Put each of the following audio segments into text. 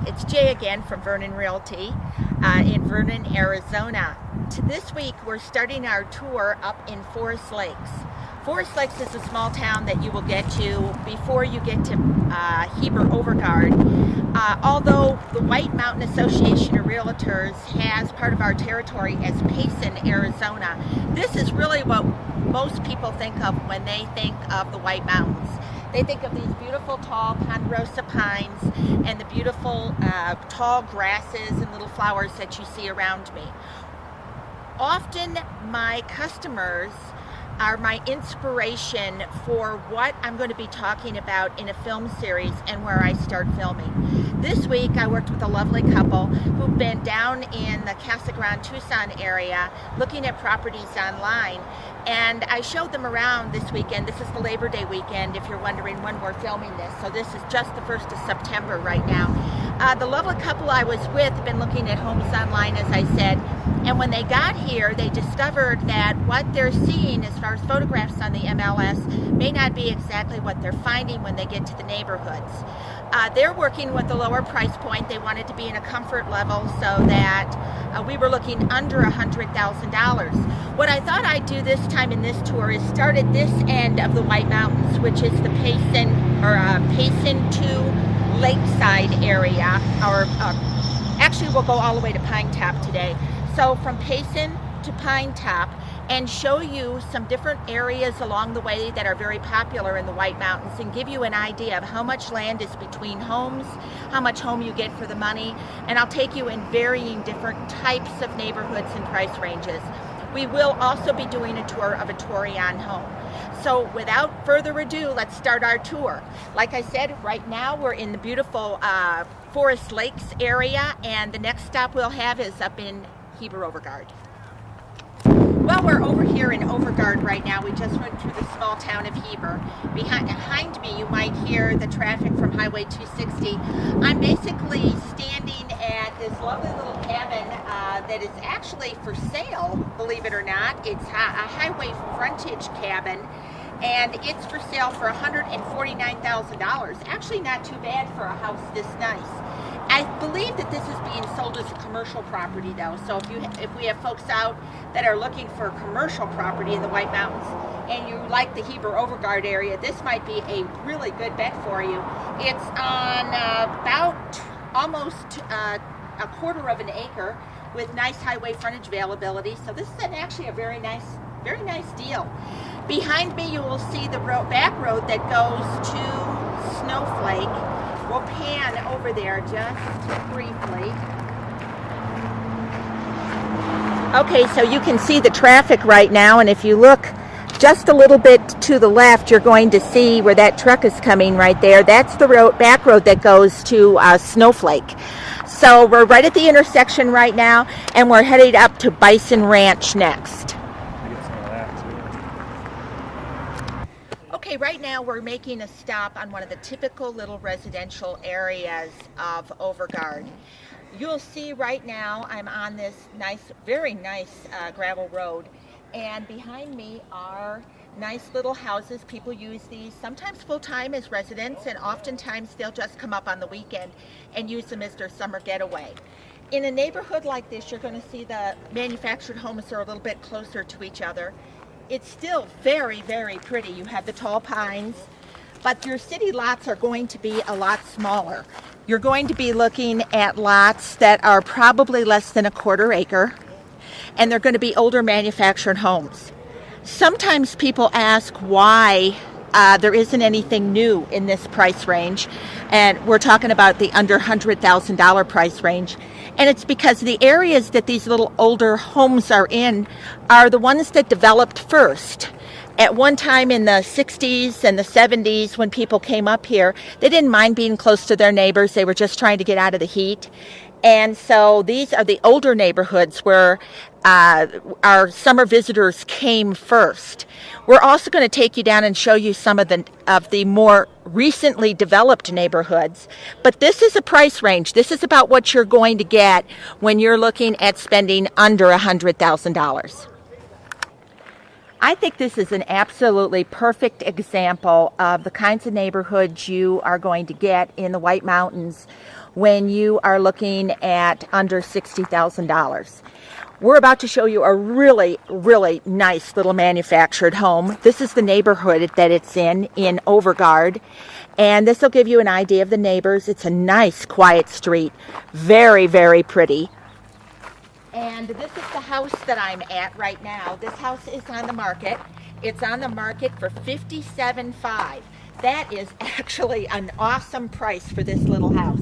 It's Jay again from Vernon Realty in Vernon, Arizona. This week we're starting our tour up in Forest Lakes. Forest Lakes is a small town that you will get to before you get to Heber Overgaard. Although the White Mountain Association of Realtors has part of our territory as Payson, Arizona, this is really what most people think of when they think of the White Mountains. They think of these beautiful tall ponderosa pines and the beautiful tall grasses and little flowers that you see around me. Often my customers are my inspiration for what I'm going to be talking about in a film series and where I start filming. This week I worked with a lovely couple who've been down in the Casa Grande, Tucson area looking at properties online, and I showed them around this weekend. This is the Labor Day weekend if you're wondering when we're filming this, so this is just the 1st of September right now. The lovely couple I was with have been looking at homes online, as I said, and when they got here they discovered that what they're seeing as far as photographs on the MLS may not be exactly what they're finding when they get to the neighborhoods. They're working with a lower price point. They wanted to be in a comfort level so that we were looking under $100,000. What I thought I'd do this time in this tour is start at this end of the White Mountains, which is the Payson to Lakeside area, or actually we'll go all the way to Pine Top today. So from Payson to Pine Top, and show you some different areas along the way that are very popular in the White Mountains and give you an idea of how much land is between homes, how much home you get for the money, and I'll take you in varying different types of neighborhoods and price ranges. We will also be doing a tour of a Torreon home. So without further ado, let's start our tour. Like I said, right now we're in the beautiful Forest Lakes area, and the next stop we'll have is up in Heber Overgaard. Well, we're over here in Overgaard right now. We just went through the small town of Heber. Behind me, you might hear the traffic from Highway 260. I'm basically standing at this lovely little cabin that is actually for sale, believe it or not. It's a highway frontage cabin, and it's for sale for $149,000. Actually not too bad for a house this nice. I believe that this is being sold as a commercial property though, so if we have folks out that are looking for commercial property in the White Mountains and you like the Heber Overgaard area, this might be a really good bet for you. It's on about almost a quarter of an acre with nice highway frontage availability, so this is actually a very nice deal. Behind me you will see the back road that goes to Snowflake. We'll pan over there just briefly. Okay, so you can see the traffic right now, and if you look just a little bit to the left, you're going to see where that truck is coming right there. That's the back road that goes to Snowflake. So we're right at the intersection right now, and we're headed up to Bison Ranch next. Okay, right now we're making a stop on one of the typical little residential areas of Overgaard. You'll see right now I'm on this very nice gravel road, and behind me are nice little houses. People use these sometimes full-time as residents, and oftentimes they'll just come up on the weekend and use them as their summer getaway. In a neighborhood like this, you're going to see the manufactured homes are a little bit closer to each other. It's still very, very pretty. You have the tall pines, but your city lots are going to be a lot smaller. You're going to be looking at lots that are probably less than a quarter acre, and they're going to be older manufactured homes. Sometimes people ask why there isn't anything new in this price range, and we're talking about the under $100,000 price range. And it's because the areas that these little older homes are in are the ones that developed first. At one time in the 60s and the 70s, when people came up here, they didn't mind being close to their neighbors. They were just trying to get out of the heat. And so these are the older neighborhoods where our summer visitors came first. We're also going to take you down and show you some of the more recently developed neighborhoods. But this is a price range. This is about what you're going to get when you're looking at spending under $100,000. I think this is an absolutely perfect example of the kinds of neighborhoods you are going to get in the White Mountains when you are looking at under $60,000. We're about to show you a really, really nice little manufactured home. This is the neighborhood that it's in Overgard. And this will give you an idea of the neighbors. It's a nice, quiet street. Very, very pretty. And this is the house that I'm at right now. This house is on the market. It's on the market for $57,500. That is actually an awesome price for this little house.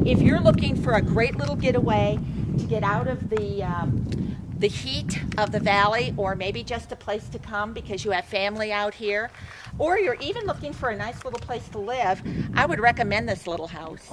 If you're looking for a great little getaway to get out of the heat of the valley, or maybe just a place to come because you have family out here, or you're even looking for a nice little place to live, I would recommend this little house.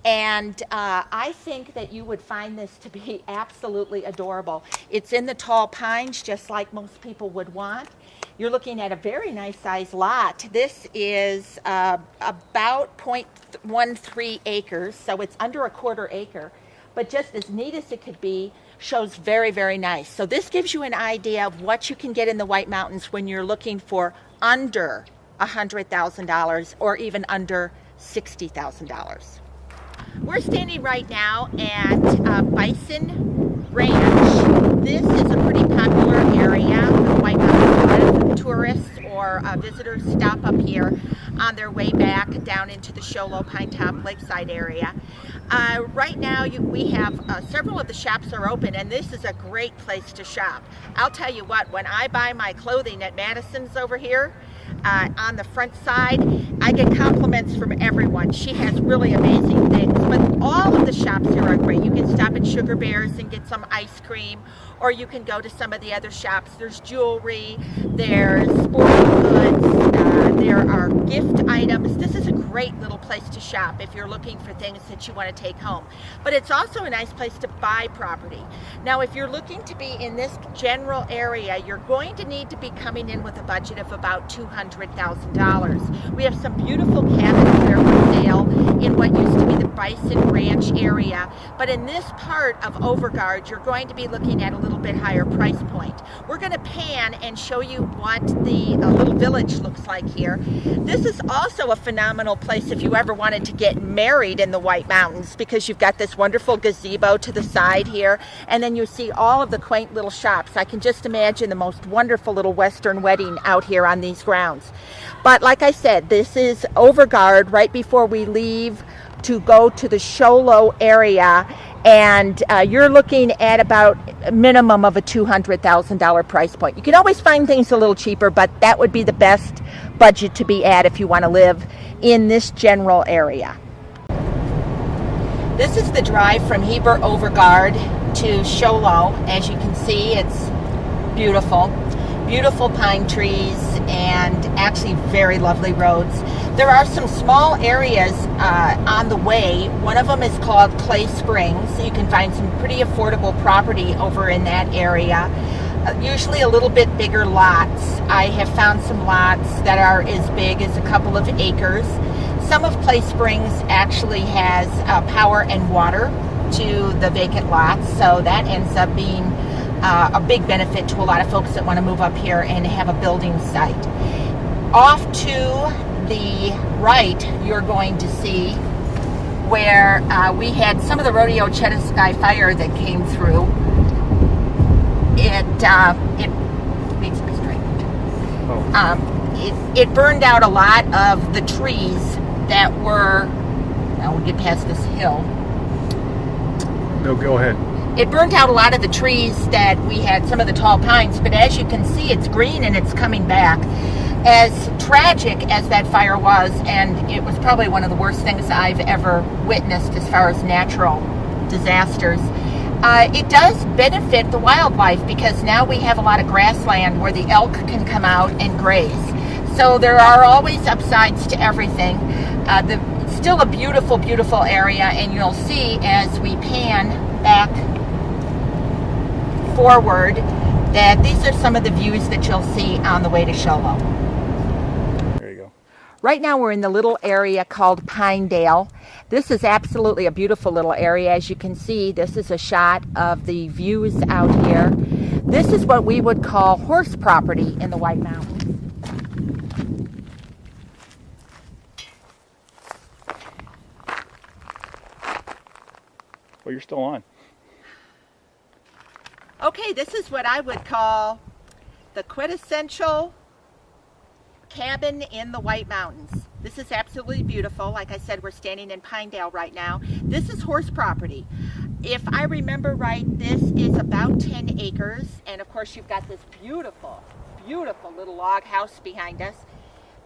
And I think that you would find this to be absolutely adorable. It's in the tall pines, just like most people would want. You're looking at a very nice sized lot. This is about 0.13 acres, so it's under a quarter acre, but just as neat as it could be. Shows very, very nice. So this gives you an idea of what you can get in the White Mountains when you're looking for under $100,000 or even under $60,000. We're standing right now at Bison Ranch. This is a pretty popular area for the White Mountains. A lot of tourists or visitors stop up here on their way back down into the Show Low Pine Top Lakeside area. Right now we have several of the shops are open, and this is a great place to shop. I'll tell you what, when I buy my clothing at Madison's over here, on the front side, I get compliments from everyone. She has really amazing things, but all of the shops here are great. You can stop at Sugar Bears and get some ice cream, or you can go to some of the other shops. There's jewelry, there's sporting goods, there are gift items. This is a great little place to shop if you're looking for things that you want to take home. But it's also a nice place to buy property. Now, if you're looking to be in this general area, you're going to need to be coming in with a budget of about $200,000. We have some beautiful cabins there for sale in what used to be the Bison Ranch area. But in this part of Overgard, you're going to be looking at a little bit higher price point. We're going to pan and show you what the little village looks like here. This is also a phenomenal place if you ever wanted to get married in the White Mountains, because you've got this wonderful gazebo to the side here, and then you see all of the quaint little shops. I can just imagine the most wonderful little Western wedding out here on these grounds. But like I said, this is Overgard right before we leave to go to the Show Low area, and you're looking at about a minimum of a $200,000 price point. You can always find things a little cheaper, but that would be the best budget to be at if you want to live in this general area. This is the drive from Heber Overgard to Show Low. As you can see, it's beautiful. Beautiful pine trees and actually very lovely roads. There are some small areas on the way. One of them is called Clay Springs. So you can find some pretty affordable property over in that area. Usually a little bit bigger lots. I have found some lots that are as big as a couple of acres. Some of Clay Springs actually has power and water to the vacant lots, so that ends up being a big benefit to a lot of folks that want to move up here and have a building site. Off to the right, you're going to see where we had some of the Rodeo Chetasky fire that came through. It burned out a lot of the trees that were. Now we'll get past this hill. No, go ahead. It burned out a lot of the trees that we had, some of the tall pines, but as you can see, it's green and it's coming back. As tragic as that fire was, and it was probably one of the worst things I've ever witnessed as far as natural disasters, it does benefit the wildlife, because now we have a lot of grassland where the elk can come out and graze. So there are always upsides to everything. It's still a beautiful, beautiful area, and you'll see as we pan back forward that these are some of the views that you'll see on the way to Show Low. There you go. Right now we're in the little area called Pinedale. This is absolutely a beautiful little area. As you can see, this is a shot of the views out here. This is what we would call horse property in the White Mountains. Well, you're still on. Okay, this is what I would call the quintessential cabin in the White Mountains. This is absolutely beautiful. Like I said, we're standing in Pinedale right now. This is horse property. If I remember right, this is about 10 acres. And of course, you've got this beautiful, beautiful little log house behind us.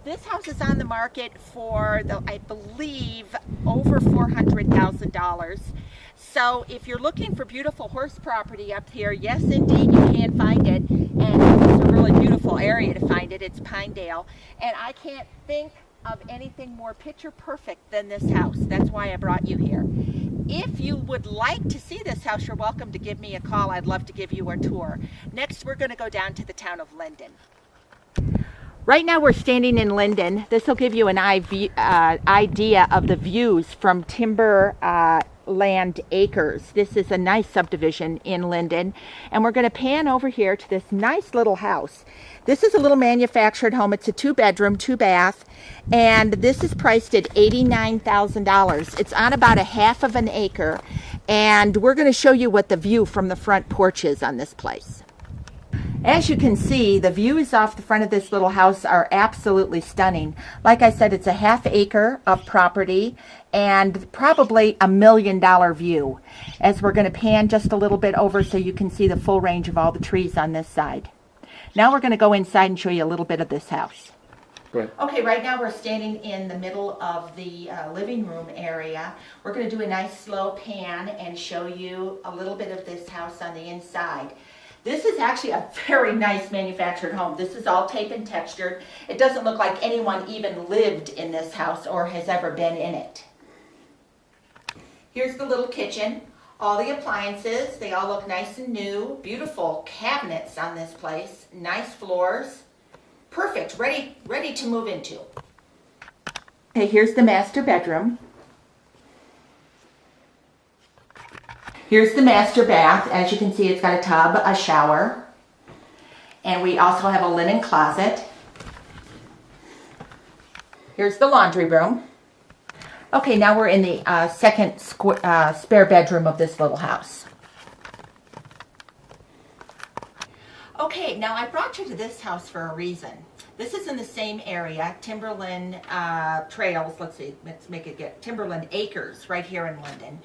This house is on the market for, I believe, over $400,000. So if you're looking for beautiful horse property up here, yes indeed, you can find it. And it's a really beautiful area to find it. It's Pinedale. And I can't think of anything more picture perfect than this house. That's why I brought you here. If you would like to see this house, you're welcome to give me a call. I'd love to give you a tour. Next, we're going to go down to the town of Linden. Right now we're standing in Linden. This will give you an idea of the views from Timberland Acres. This is a nice subdivision in Linden. And we're going to pan over here to this nice little house. This is a little manufactured home. It's a 2-bedroom, 2-bath. And this is priced at $89,000. It's on about a half of an acre. And we're going to show you what the view from the front porch is on this place. As you can see, the views off the front of this little house are absolutely stunning. Like I said, it's a half acre of property and probably $1 million view. As we're going to pan just a little bit over so you can see the full range of all the trees on this side. Now we're going to go inside and show you a little bit of this house. Go ahead. Okay, right now we're standing in the middle of the living room area. We're going to do a nice slow pan and show you a little bit of this house on the inside. This is actually a very nice manufactured home. This is all tape and textured. It doesn't look like anyone even lived in this house or has ever been in it. Here's the little kitchen. All the appliances, they all look nice and new. Beautiful cabinets on this place. Nice floors. Perfect, ready to move into. Okay, here's the master bedroom. Here's the master bath. As you can see, it's got a tub, a shower, and we also have a linen closet. Here's the laundry room. Okay, now we're in the second spare bedroom of this little house. Okay, now I brought you to this house for a reason. This is in the same area, Timberland Trails, let's make it get Timberland Acres right here in Linden.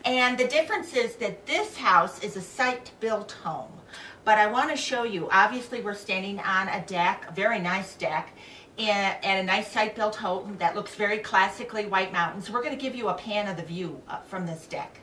And the difference is that this house is a site-built home. But I want to show you, obviously we're standing on a deck, a very nice deck, and a nice site-built home that looks very classically White Mountains. We're going to give you a pan of the view from this deck.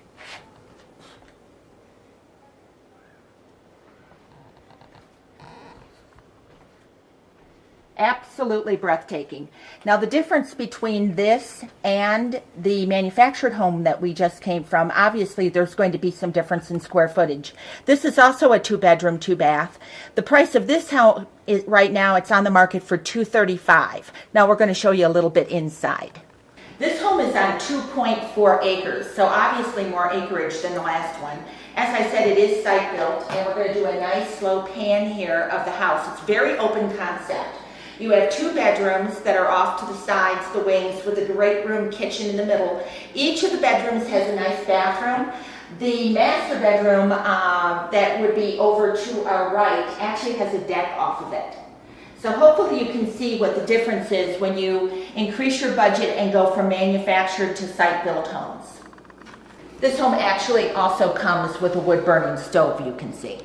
Absolutely breathtaking. Now the difference between this and the manufactured home that we just came from, obviously there's going to be some difference in square footage. This is also a 2-bedroom, 2-bath. The price of this house is right now, it's on the market for $235,000. Now we're going to show you a little bit inside. This home is on 2.4 acres, so obviously more acreage than the last one. As I said, it is site built, and we're going to do a nice slow pan here of the house. It's very open concept. You have 2 bedrooms that are off to the sides, the wings, with a great room kitchen in the middle. Each of the bedrooms has a nice bathroom. The master bedroom that would be over to our right actually has a deck off of it. So hopefully you can see what the difference is when you increase your budget and go from manufactured to site-built homes. This home actually also comes with a wood-burning stove, you can see.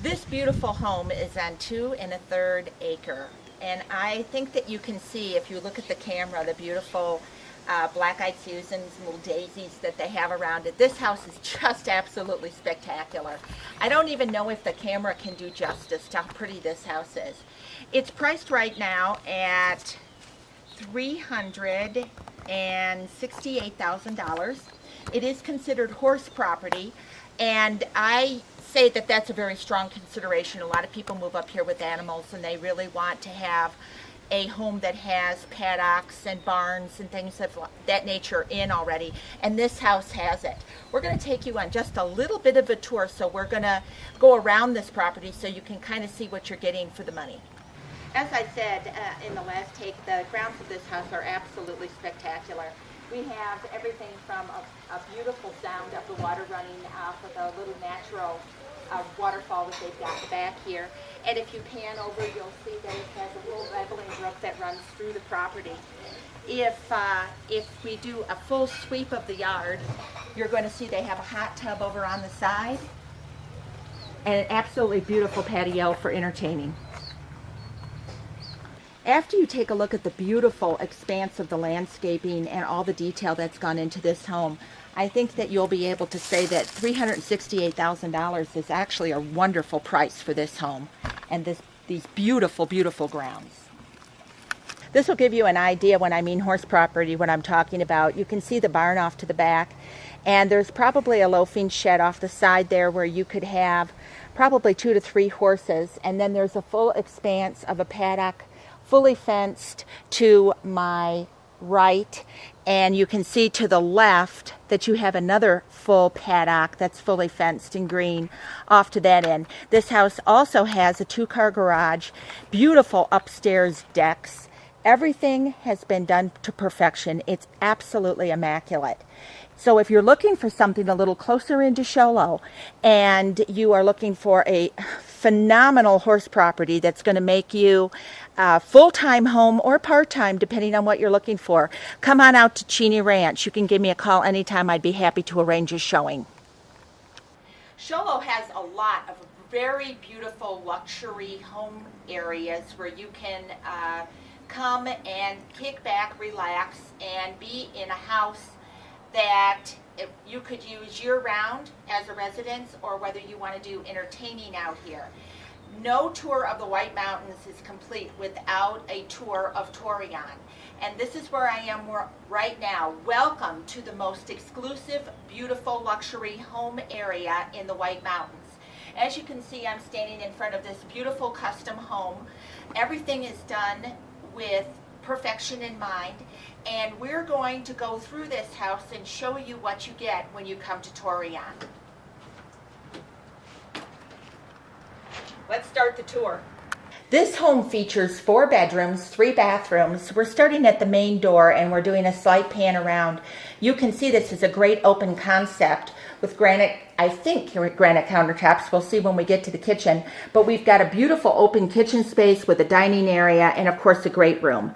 This beautiful home is on 2 1/3 acre, and I think that you can see, if you look at the camera, the beautiful black-eyed Susans and little daisies that they have around it. This house is just absolutely spectacular. I don't even know if the camera can do justice to how pretty this house is. It's priced right now at $368,000. It is considered horse property, and I say that that's a very strong consideration. A lot of people move up here with animals and they really want to have, a home that has paddocks and barns and things of that nature in already, and this house has it. We're going to take you on just a little bit of a tour, so we're going to go around this property so you can kind of see what you're getting for the money. As I said in the last take, the grounds of this house are absolutely spectacular. We have everything from a beautiful sound of the water running off of a little natural waterfall that they've got back here. And if you pan over, you'll see that it has a little leveling brook that runs through the property. If we do a full sweep of the yard, you're going to see they have a hot tub over on the side and an absolutely beautiful patio for entertaining. After you take a look at the beautiful expanse of the landscaping and all the detail that's gone into this home, I think that you'll be able to say that $368,000 is actually a wonderful price for this home and these beautiful, beautiful grounds. This will give you an idea when I mean horse property, what I'm talking about. You can see the barn off to the back, and there's probably a loafing shed off the side there where you could have probably 2 to 3 horses, and then there's a full expanse of a paddock fully fenced to my right, and you can see to the left that you have another full paddock that's fully fenced in green off to that end. This house also has a 2-car garage, beautiful upstairs decks. Everything has been done to perfection. It's absolutely immaculate. So if you're looking for something a little closer into Show Low and you are looking for a phenomenal horse property that's going to make you a full-time home or part-time, depending on what you're looking for, come on out to Cheney Ranch. You can give me a call anytime. I'd be happy to arrange a showing. Show Low has a lot of very beautiful luxury home areas where you can come and kick back, relax, and be in a house that you could use year-round as a residence, or whether you want to do entertaining out here. No tour of the White Mountains is complete without a tour of Torion. And this is where I am right now. Welcome to the most exclusive, beautiful luxury home area in the White Mountains. As you can see, I'm standing in front of this beautiful custom home. Everything is done with perfection in mind, and we're going to go through this house and show you what you get when you come to Torion. Let's start the tour. This home features 4 bedrooms, 3 bathrooms. We're starting at the main door and we're doing a slight pan around. You can see this is a great open concept with granite, I think granite countertops. We'll see when we get to the kitchen. But we've got a beautiful open kitchen space with a dining area and of course a great room.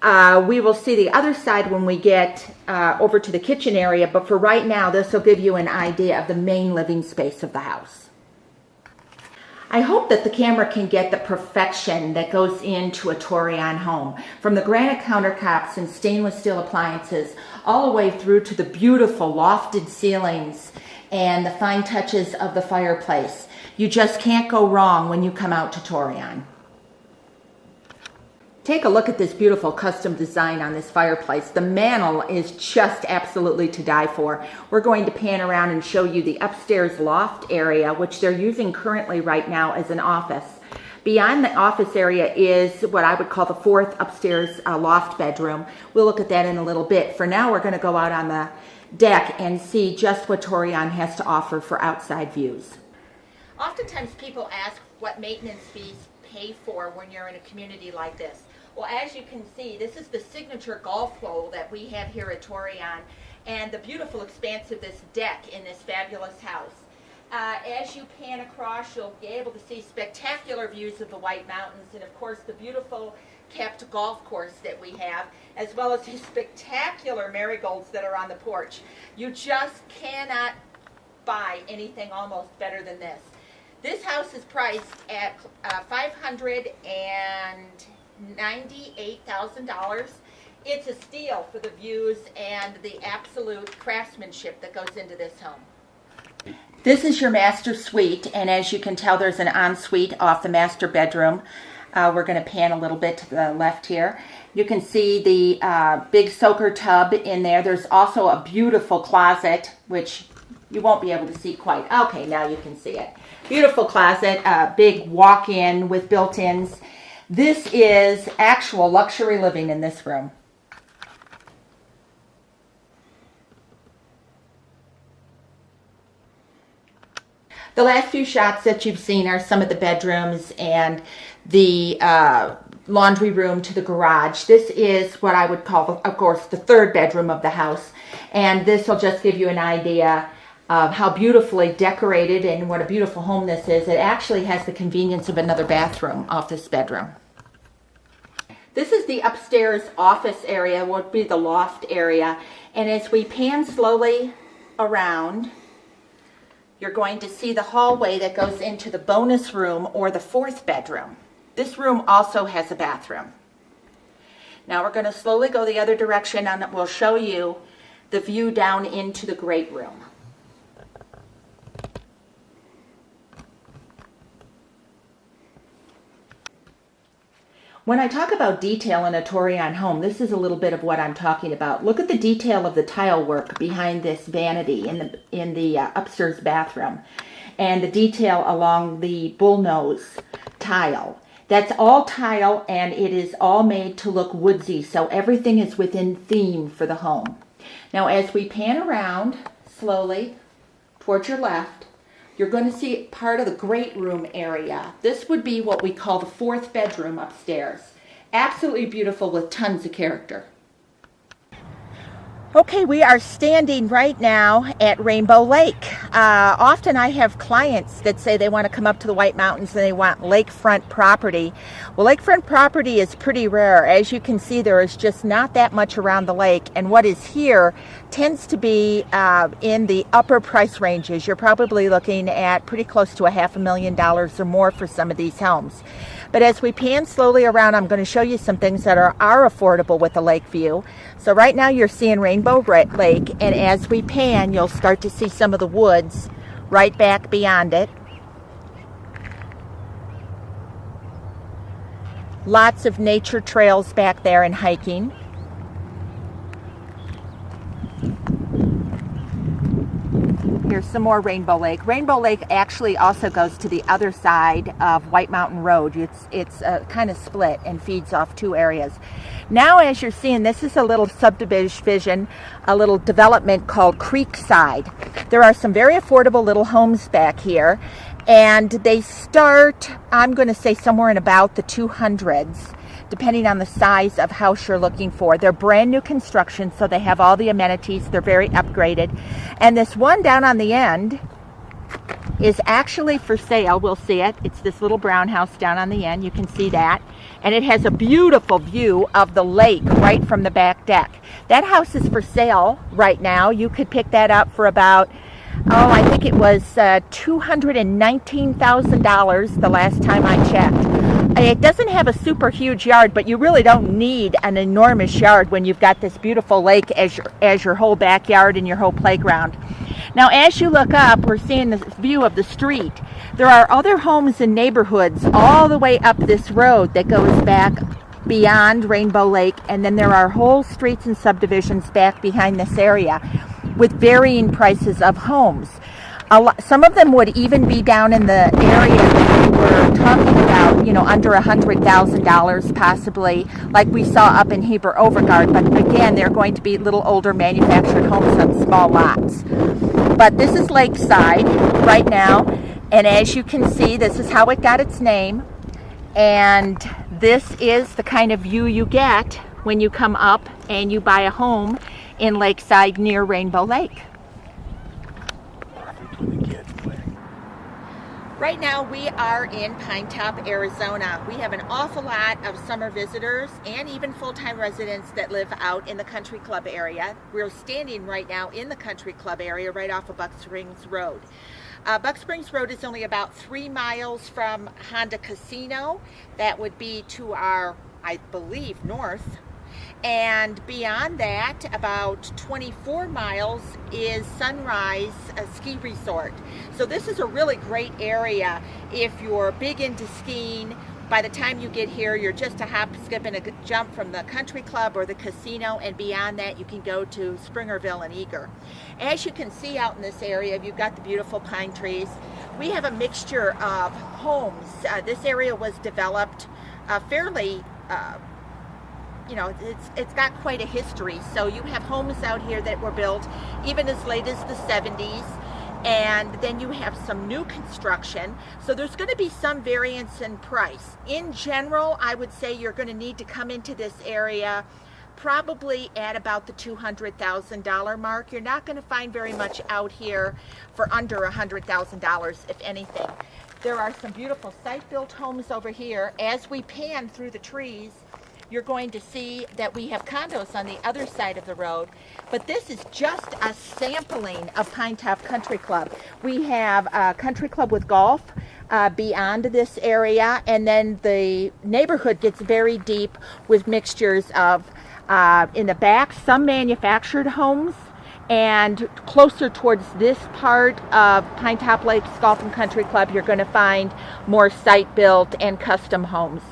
We will see the other side when we get over to the kitchen area, but for right now this will give you an idea of the main living space of the house. I hope that the camera can get the perfection that goes into a Torion home, from the granite countertops and stainless steel appliances all the way through to the beautiful lofted ceilings and the fine touches of the fireplace. You just can't go wrong when you come out to Torion. Take a look at this beautiful custom design on this fireplace. The mantel is just absolutely to die for. We're going to pan around and show you the upstairs loft area, which they're using currently right now as an office. Beyond the office area is what I would call the 4th upstairs loft bedroom. We'll look at that in a little bit. For now, we're going to go out on the deck and see just what Torion has to offer for outside views. Oftentimes people ask what maintenance fees pay for when you're in a community like this. Well, as you can see, this is the signature golf hole that we have here at Torion, and the beautiful expanse of this deck in this fabulous house. As you pan across, you'll be able to see spectacular views of the White Mountains and, of course, the beautiful kept golf course that we have, as well as these spectacular marigolds that are on the porch. You just cannot buy anything almost better than this. This house is priced at $598,000. It's a steal for the views and the absolute craftsmanship that goes into this home. This is your master suite, and as you can tell, there's an ensuite off the master bedroom. We're going to pan a little bit to the left here. You can see the big soaker tub in there. There's also a beautiful closet, which you won't be able to see quite. Okay, now you can see it. Beautiful closet, big walk-in with built-ins. This is actual luxury living in this room. The last few shots that you've seen are some of the bedrooms and the laundry room to the garage. This is what I would call, of course, the third bedroom of the house. And this will just give you an idea of how beautifully decorated and what a beautiful home this is. It actually has the convenience of another bathroom off this bedroom. This is the upstairs office area, would be the loft area. And as we pan slowly around, you're going to see the hallway that goes into the bonus room or the fourth bedroom. This room also has a bathroom. Now we're going to slowly go the other direction and we'll show you the view down into the great room. When I talk about detail in a TOUR2 home, this is a little bit of what I'm talking about. Look at the detail of the tile work behind this vanity in the upstairs bathroom, and the detail along the bullnose tile. That's all tile, and it is all made to look woodsy, so everything is within theme for the home. Now as we pan around slowly towards your left, you're going to see part of the great room area. This would be what we call the fourth bedroom upstairs. Absolutely beautiful with tons of character. Okay, we are standing right now at Rainbow Lake. Often I have clients that say they want to come up to the White Mountains and they want lakefront property. Well, lakefront property is pretty rare. As you can see, there is just not that much around the lake, and what is here tends to be in the upper price ranges. You're probably looking at pretty close to $500,000 or more for some of these homes. But as we pan slowly around, I'm going to show you some things that are affordable with the lake view. So right now you're seeing Rainbow Lake, and as we pan, you'll start to see some of the woods right back beyond it. Lots of nature trails back there and hiking. Here's some more Rainbow Lake. Rainbow Lake actually also goes to the other side of White Mountain Road. It's kind of split and feeds off two areas. Now, as you're seeing, this is a little subdivision, a little development called Creekside. There are some very affordable little homes back here, and they start, I'm going to say, somewhere in about the 200s. Depending on the size of house you're looking for. They're brand new construction, so they have all the amenities. They're very upgraded. And this one down on the end is actually for sale. We'll see it. It's this little brown house down on the end. You can see that. And it has a beautiful view of the lake right from the back deck. That house is for sale right now. You could pick that up for about, I think it was $219,000 the last time I checked. It doesn't have a super huge yard, but you really don't need an enormous yard when you've got this beautiful lake as your whole backyard and your whole playground. Now, as you look up, we're seeing the view of the street. There are other homes and neighborhoods all the way up this road that goes back beyond Rainbow Lake, and then there are whole streets and subdivisions back behind this area with varying prices of homes. Some of them would even be down in the area that we were talking about, under $100,000 possibly, like we saw up in Heber Overgaard. But again, they're going to be little older manufactured homes on small lots. But this is Lakeside right now, and as you can see, this is how it got its name. And this is the kind of view you get when you come up and you buy a home in Lakeside near Rainbow Lake. Right now we are in Pine Top, Arizona. We have an awful lot of summer visitors and even full-time residents that live out in the country club area. We're standing right now in the country club area right off of Buck Springs Road. Buck Springs Road is only about 3 miles from Honda Casino. That would be to our, I believe, north. And beyond that, about 24 miles is Sunrise Ski Resort. So this is a really great area if you're big into skiing. By the time you get here, you're just a hop, skip, and a jump from the country club or the casino, and beyond that, you can go to Springerville and Eager. As you can see out in this area, you've got the beautiful pine trees. We have a mixture of homes. This area was developed fairly, it's got quite a history. So you have homes out here that were built even as late as the 70s. And then you have some new construction. So there's going to be some variance in price. In general, I would say you're going to need to come into this area probably at about the $200,000 mark. You're not going to find very much out here for under $100,000, if anything. There are some beautiful site-built homes over here. As we pan through the trees, you're going to see that we have condos on the other side of the road. But this is just a sampling of Pinetop Country Club. We have a country club with golf beyond this area, and then the neighborhood gets very deep with mixtures of, in the back, some manufactured homes, and closer towards this part of Pinetop Lakes Golf and Country Club, you're going to find more site-built and custom homes.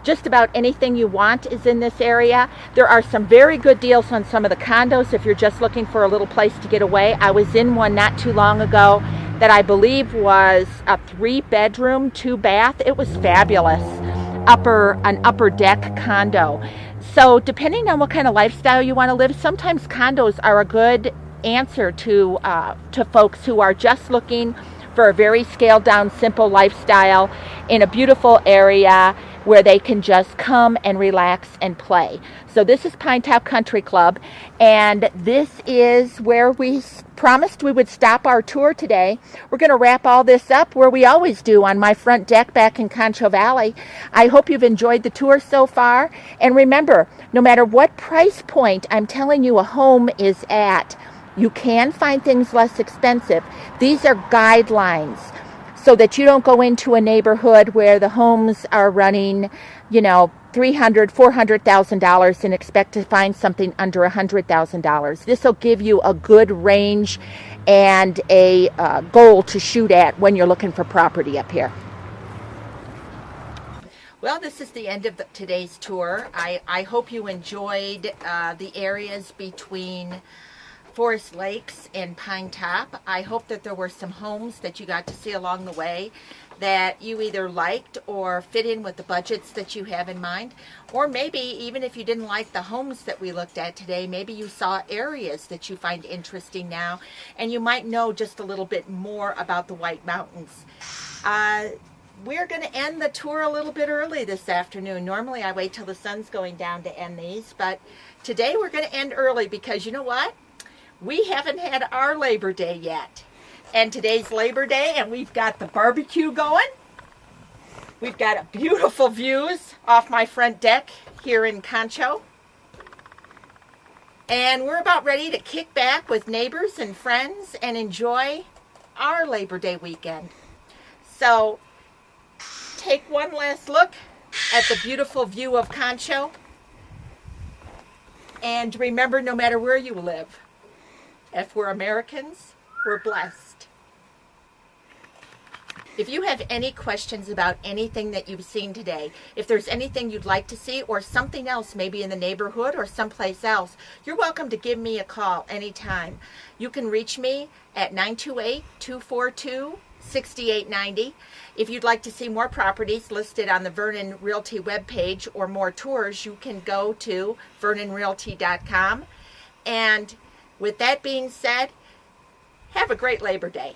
Just about anything you want is in this area. There are some very good deals on some of the condos if you're just looking for a little place to get away. I was in one not too long ago that I believe was a 3-bedroom, 2-bath. It was fabulous. An upper deck condo. So depending on what kind of lifestyle you want to live, sometimes condos are a good answer to folks who are just looking for a very scaled down, simple lifestyle in a beautiful area where they can just come and relax and play. So this is Pinetop Country Club, and this is where we promised we would stop our tour today. We're going to wrap all this up where we always do, on my front deck back in Concho Valley. I hope you've enjoyed the tour so far, and remember, no matter what price point I'm telling you a home is at, you can find things less expensive. These are guidelines so that you don't go into a neighborhood where the homes are running, $300,000, $400,000 and expect to find something under $100,000. This will give you a good range and a goal to shoot at when you're looking for property up here. Well, this is the end of today's tour. I hope you enjoyed the areas between Forest Lakes and Pinetop. I hope that there were some homes that you got to see along the way that you either liked or fit in with the budgets that you have in mind. Or maybe even if you didn't like the homes that we looked at today, maybe you saw areas that you find interesting now and you might know just a little bit more about the White Mountains. We're going to end the tour a little bit early this afternoon. Normally I wait till the sun's going down to end these, but today we're going to end early because you know what? We haven't had our Labor Day yet. And today's Labor Day, and we've got the barbecue going. We've got beautiful views off my front deck here in Concho. And we're about ready to kick back with neighbors and friends and enjoy our Labor Day weekend. So take one last look at the beautiful view of Concho. And remember, no matter where you live, if we're Americans, we're blessed. If you have any questions about anything that you've seen today, if there's anything you'd like to see or something else maybe in the neighborhood or someplace else, you're welcome to give me a call anytime. You can reach me at 928-242-6890. If you'd like to see more properties listed on the Vernon Realty webpage or more tours, you can go to vernonrealty.com. And with that being said, have a great Labor Day.